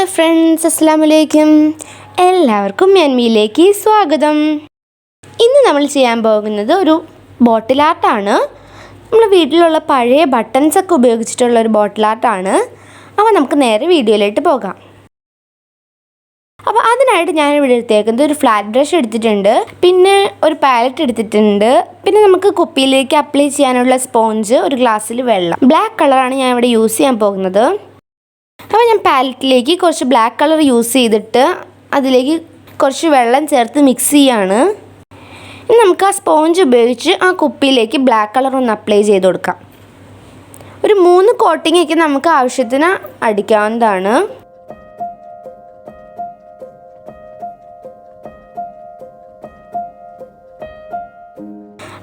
Hi friends, അസ്സലാമലൈക്കും. എല്ലാവർക്കും മീയിലേക്ക് സ്വാഗതം. ഇന്ന് നമ്മൾ ചെയ്യാൻ പോകുന്നത് ഒരു ബോട്ടിൽ ആർട്ടാണ്. നമ്മുടെ വീട്ടിലുള്ള പഴയ ബട്ടൺസൊക്കെ ഉപയോഗിച്ചിട്ടുള്ള ഒരു ബോട്ടിൽ ആർട്ടാണ്. അപ്പോൾ നമുക്ക് നേരെ വീഡിയോയിലേക്ക് പോകാം. അപ്പോൾ അതിനായിട്ട് ഞാനിവിടെ എടുത്തേക്കുന്നത് ഒരു ഫ്ലാറ്റ് ബ്രഷ് എടുത്തിട്ടുണ്ട്, പിന്നെ ഒരു പാലറ്റ് എടുത്തിട്ടുണ്ട്, പിന്നെ നമുക്ക് കുപ്പിയിലേക്ക് അപ്ലൈ ചെയ്യാനുള്ള സ്പോഞ്ച്, ഒരു ഗ്ലാസ്സിൽ വെള്ളം. ബ്ലാക്ക് കളറാണ് ഞാൻ ഇവിടെ യൂസ് ചെയ്യാൻ പോകുന്നത്. അപ്പോൾ ഞാൻ പാലറ്റിലേക്ക് കുറച്ച് ബ്ലാക്ക് കളർ യൂസ് ചെയ്തിട്ട് അതിലേക്ക് കുറച്ച് വെള്ളം ചേർത്ത് മിക്സ് ചെയ്യാണ്. ഇനി നമുക്ക് ആ സ്പോഞ്ച് ഉപയോഗിച്ച് ആ കുപ്പിയിലേക്ക് ബ്ലാക്ക് കളർ ഒന്ന് അപ്ലൈ ചെയ്ത് കൊടുക്കാം. ഒരു 3 കോട്ടിങ്ങൊക്കെ നമുക്ക് ആവശ്യത്തിന് അടിക്കാവുന്നതാണ്.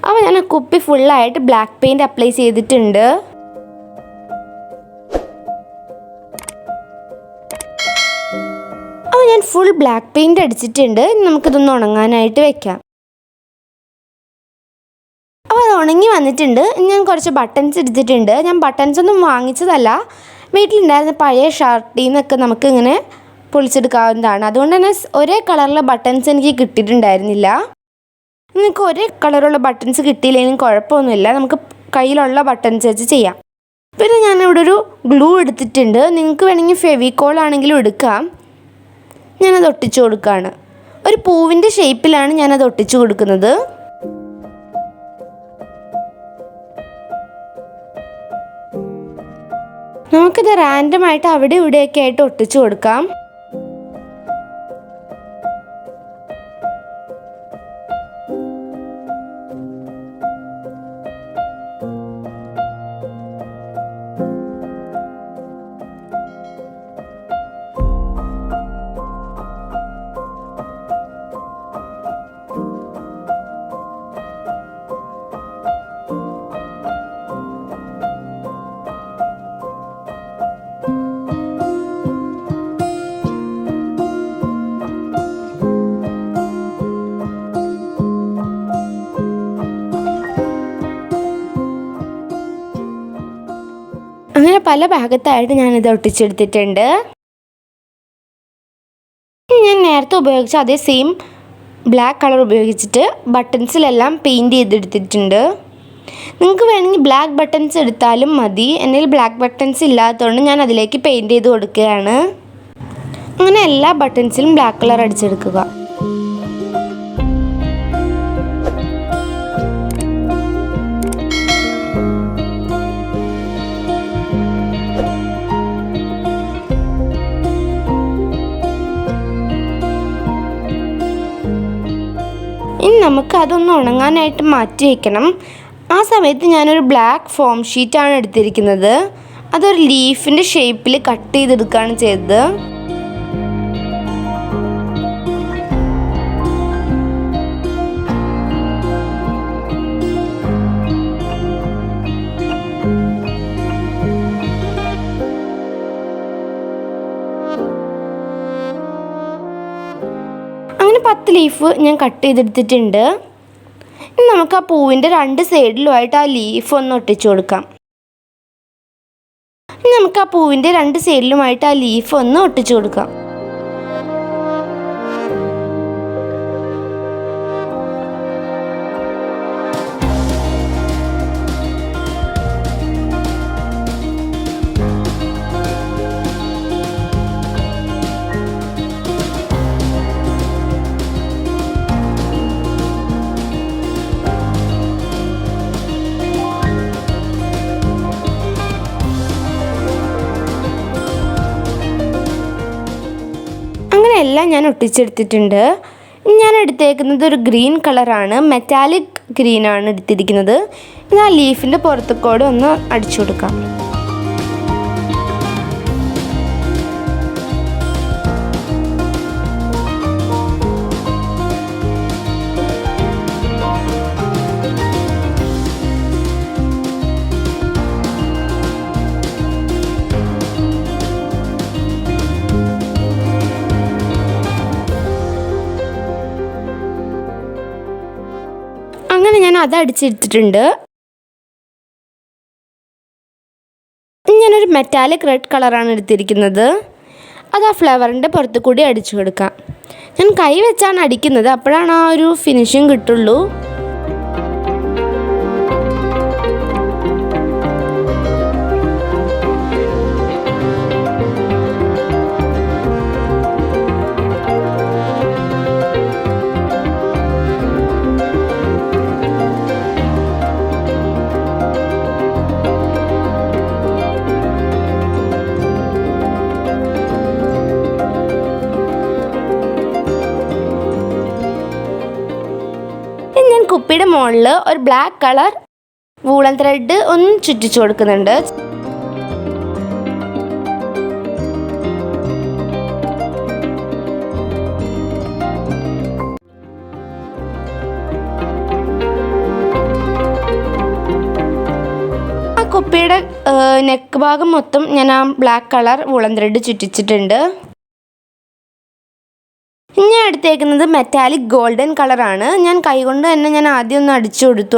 അപ്പോൾ ഞാൻ ആ കുപ്പി ഫുള്ളായിട്ട് ബ്ലാക്ക് പെയിൻറ്റ് അപ്ലൈ ചെയ്തിട്ടുണ്ട്. അപ്പോൾ ഞാൻ ഫുൾ ബ്ലാക്ക് പെയിൻറ്റ് അടിച്ചിട്ടുണ്ട്. നമുക്കിതൊന്ന് ഉണങ്ങാനായിട്ട് വെക്കാം. അപ്പോൾ അത് ഉണങ്ങി വന്നിട്ടുണ്ട്. ഞാൻ കുറച്ച് ബട്ടൺസ് എടുത്തിട്ടുണ്ട്. ഞാൻ ബട്ടൺസ് ഒന്നും വാങ്ങിച്ചതല്ല, വീട്ടിലുണ്ടായിരുന്ന പഴയ ഷർട്ടിൽ നിന്നൊക്കെ നമുക്ക് ഇങ്ങനെ പൊളിച്ചെടുക്കാവുന്നതാണ്. അതുകൊണ്ട് തന്നെ ഒരേ കളറിലെ ബട്ടൺസ് എനിക്ക് കിട്ടിയിട്ടുണ്ടായിരുന്നില്ല. നിങ്ങൾക്ക് ഒരേ കളറുള്ള ബട്ടൺസ് കിട്ടിയില്ലെങ്കിലും കുഴപ്പമൊന്നുമില്ല, നമുക്ക് കയ്യിലുള്ള ബട്ടൺസ് വെച്ച് ചെയ്യാം. പിന്നെ ഞാനിവിടെ ഒരു ഗ്ലൂ എടുത്തിട്ടുണ്ട്. നിങ്ങൾക്ക് വേണമെങ്കിൽ ഫെവിക്കോൾ ആണെങ്കിലും എടുക്കാം. ഞാനത് ഒട്ടിച്ചു കൊടുക്കുകയാണ്. ഒരു പൂവിൻ്റെ ഷേപ്പിലാണ് ഞാനത് ഒട്ടിച്ചു കൊടുക്കുന്നത്. നമുക്കിത് റാൻഡമായിട്ട് അവിടെ ഇവിടെയൊക്കെ ആയിട്ട് ഒട്ടിച്ചു കൊടുക്കാം. അങ്ങനെ പല ഭാഗത്തായിട്ട് ഞാനിത് ഒട്ടിച്ചെടുത്തിട്ടുണ്ട്. ഞാൻ നേരത്തെ ഉപയോഗിച്ച അതേ സെയിം ബ്ലാക്ക് കളർ ഉപയോഗിച്ചിട്ട് ബട്ടൺസിലെല്ലാം പെയിൻറ്റ് ചെയ്തെടുത്തിട്ടുണ്ട്. നിങ്ങൾക്ക് വേണമെങ്കിൽ ബ്ലാക്ക് ബട്ടൺസ് എടുത്താലും മതി. എൻ്റെ കയ്യിൽ ബ്ലാക്ക് ബട്ടൺസ് ഇല്ലാത്തതുകൊണ്ട് ഞാൻ അതിലേക്ക് പെയിൻറ്റ് ചെയ്ത് കൊടുക്കുകയാണ്. അങ്ങനെ എല്ലാ ബട്ടൺസിലും ബ്ലാക്ക് കളർ അടിച്ചെടുക്കുക. ഇനി നമുക്ക് അതൊന്ന് ഉണങ്ങാനായിട്ട് മാറ്റി വയ്ക്കണം. ആ സമയത്ത് ഞാനൊരു ബ്ലാക്ക് ഫോം ഷീറ്റാണ് എടുത്തിരിക്കുന്നത്. അതൊരു ലീഫിൻ്റെ ഷേപ്പിൽ കട്ട് ചെയ്തെടുക്കുകയാണ് ചെയ്തത്. അങ്ങനെ 10 ലീഫ് ഞാൻ കട്ട് ചെയ്തെടുത്തിട്ടുണ്ട്. ഇനി നമുക്ക് ആ പൂവിൻ്റെ 2 സൈഡിലുമായിട്ട് ആ ലീഫ് ഒന്ന് ഒട്ടിച്ചു കൊടുക്കാം. ഇനി നമുക്ക് ആ പൂവിൻ്റെ 2 സൈഡിലുമായിട്ട് ആ ലീഫ് ഒന്ന് ഒട്ടിച്ചു കൊടുക്കാം. എല്ലാം ഞാൻ ഒട്ടിച്ചെടുത്തിട്ടുണ്ട്. ഞാൻ എടുത്തേക്കുന്നത് ഒരു ഗ്രീൻ കളറാണ്, മെറ്റാലിക് ഗ്രീനാണ് എടുത്തിരിക്കുന്നത്. ഇത് ആ ലീഫിൻ്റെ പുറത്തേക്കൂടെ ഒന്ന് അടിച്ചു കൊടുക്കാം. അങ്ങനെ ഞാൻ അത് അടിച്ചെടുത്തിട്ടുണ്ട്. ഞാനൊരു മെറ്റാലിക് റെഡ് കളറാണ് എടുത്തിരിക്കുന്നത്. അത് ആ ഫ്ലവറിൻ്റെ പുറത്ത് കൂടി അടിച്ചു കൊടുക്കാം. ഞാൻ കൈ വെച്ചാണ് അടിക്കുന്നത്, അപ്പോഴാണ് ആ ഒരു ഫിനിഷിങ് കിട്ടുള്ളൂ. ഞാൻ കുപ്പിയുടെ മുകളിൽ ഒരു ബ്ലാക്ക് കളർ വൂളൻ ത്രെഡ് ഒന്ന് ചുറ്റിച്ചു കൊടുക്കുന്നുണ്ട്. ആ കുപ്പിയുടെ നെക്ക് ഭാഗം മൊത്തം ഞാൻ ആ ബ്ലാക്ക് കളർ വൂളൻ ത്രെഡ് ചുറ്റിച്ചിട്ടുണ്ട്. ഇനി എടുത്തേക്കുന്നത് മെറ്റാലിക് ഗോൾഡൻ കളറാണ്. ഞാൻ കൈകൊണ്ട് തന്നെ ഞാൻ ആദ്യം ഒന്ന് അടിച്ചു കൊടുത്തു.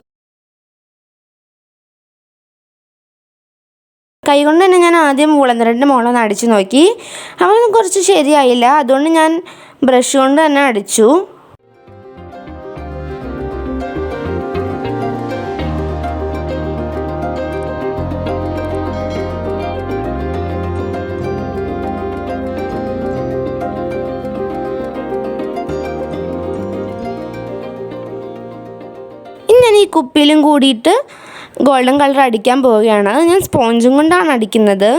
കൈകൊണ്ട് തന്നെ ഞാൻ ആദ്യം വൂളൻ ത്രെഡിൻ്റെ മുകളിലൊന്ന് അടിച്ചു നോക്കി. അവനൊന്നും കുറച്ച് ശരിയായില്ല, അതുകൊണ്ട് ഞാൻ ബ്രഷ് കൊണ്ട് തന്നെ അടിച്ചു. ഞാൻ ഈ കുപ്പിയിലും കൂടിയിട്ട് ഗോൾഡൻ കളർ അടിക്കാൻ പോവുകയാണ്. ഞാൻ സ്പോഞ്ചും കൊണ്ടാണ് അടിക്കുന്നത്.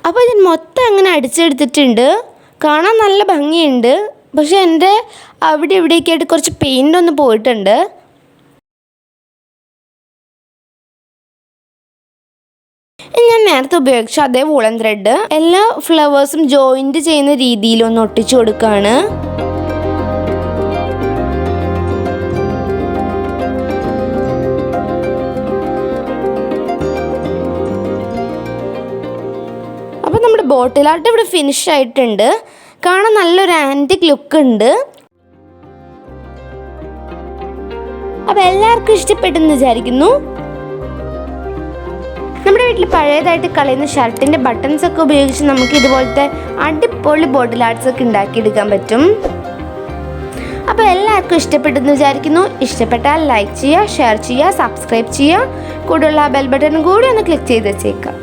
അപ്പോൾ ഞാൻ മൊത്തം അങ്ങനെ അടിച്ചെടുത്തിട്ടുണ്ട്. കാണാൻ നല്ല ഭംഗിയുണ്ട്. പക്ഷെ എൻ്റെ അവിടെ ഇവിടേക്കായിട്ട് കുറച്ച് പെയിൻ്റ് ഒന്ന് പോയിട്ടുണ്ട്. ഞാൻ നേരത്തെ ഉപയോഗിച്ച അതേ വൂളൻ ത്രെഡ് എല്ലാ ഫ്ലവേഴ്സും ജോയിൻറ്റ് ചെയ്യുന്ന രീതിയിലൊന്ന് ഒട്ടിച്ചു കൊടുക്കുകയാണ്. അപ്പോൾ നമ്മുടെ ബോട്ടിൽ ആർട്ട് ഇവിടെ ഫിനിഷ് ആയിട്ടുണ്ട്. കാണാൻ നല്ലൊരു ആൻറ്റിക് ലുക്ക് ഉണ്ട്. അപ്പോൾ എല്ലാവർക്കും ഇഷ്ടപ്പെട്ടെന്ന് വിചാരിക്കുന്നു. നമ്മുടെ വീട്ടിൽ പഴയതായിട്ട് കളയുന്ന ഷർട്ടിൻ്റെ ബട്ടൺസ് ഒക്കെ ഉപയോഗിച്ച് നമുക്ക് ഇതുപോലത്തെ അടിപൊളി ബോട്ടിൽ ആർട്സ് ഒക്കെ ഉണ്ടാക്കിയെടുക്കാൻ പറ്റും. അപ്പോൾ എല്ലാവർക്കും ഇഷ്ടപ്പെട്ടെന്ന് വിചാരിക്കുന്നു. ഇഷ്ടപ്പെട്ടാൽ ലൈക്ക് ചെയ്യുക, ഷെയർ ചെയ്യുക, സബ്സ്ക്രൈബ് ചെയ്യുക. കൂടെയുള്ള ബെൽ ബട്ടൺ കൂടി ഒന്ന് ക്ലിക്ക് ചെയ്ത് വെച്ചേക്കാം.